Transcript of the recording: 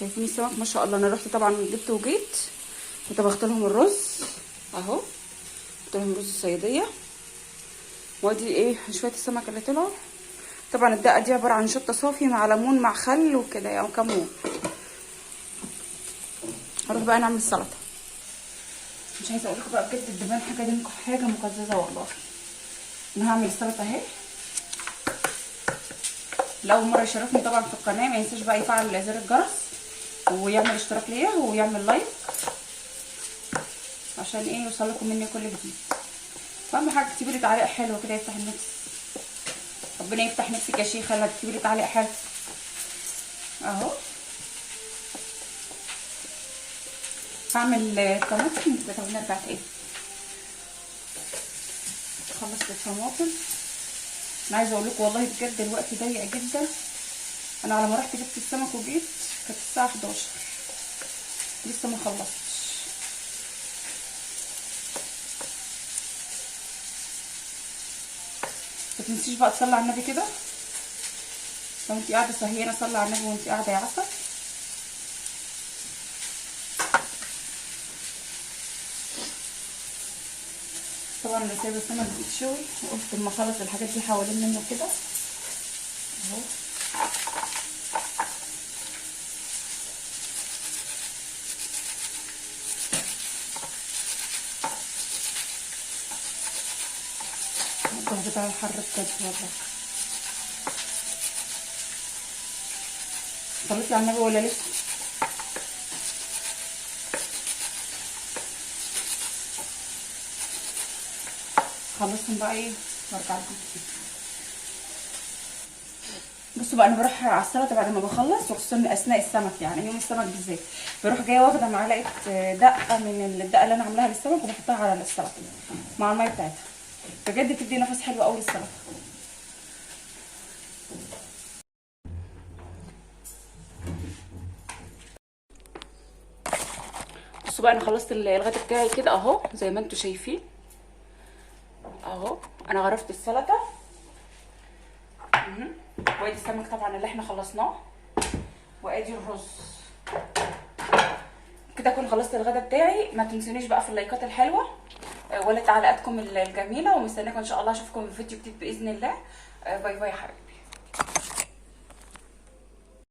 شايفين السمك ما شاء الله. انا رحت طبعا جبت وجيت وطبخت لهم الرز اهو، قلت لهم رز الصياديه. وادي ايه شويه السمك اللي طلعوا. طبعا الدقه دي عباره عن شطه صافي مع ليمون مع خل وكده يعني كمون. هروح بقى نعمل السلطه. مش عايزه اقول لكم بقى بجد الدبان حاجه مقززه والله. انا هعمل السلطه اهي. لاول مره يشرفني طبعا في القناه ما ينساش بقى يفعل زر الجرس ويعمل اشتراك ليا ويعمل لايك عشان ايه يوصلكم مني كل جديد. واهم حاجه تكتبي لي تعليق حلو كده يفتح النفس. ربنا يفتح نفسك يا شيخه لما تكتبي لي تعليق حلو اهو. هعمل طماطم كده ونرجع تاني. خلصت الطماطم. انا عايزه اقول لكم والله بجد الوقت ضيق جدا. انا على ما رحت جبت السمك وجيت كانت الساعه 11 لسه ما خلصتش. ما تنسيش بقى تصلي على النبي كده. لو انت قاعده سهيانه صلي على النبي وانت قاعده يا عسل. طبعا انا سايبه السمك بيتشوي وقلت اما اخلص الحاجات دي حوالين منه كده اهو. الطه بتاع الحر بجد والله. صليتي على النبي ولا لسه؟ خلصهم بقى ايه وارجع لكم. بصوا بقى انا بروح على السلطه بعد ما بخلص وخصوصا اثناء السمك يعني يوم السمك بالذات بروح جايه واخده معلقه دقه من الدقه اللي انا عاملاها للسمك وبحطها على السلطه مع الميه بتاعتها. بجد بتدي نفس حلو قوي للسلطه. بصوا بقى انا خلصت الغدا بتاعي كده اهو زي ما انتم شايفين اهو. انا غرفت السلطه وادي السمك طبعا اللي احنا خلصناه وادي الرز كده. اكون خلصت الغدا بتاعي. ما تنسونيش بقى في اللايكات الحلوه ولا تعليقاتكم الجميله ومستنيكم ان شاء الله اشوفكم في فيديو جديد باذن الله. باي باي يا حبايبي.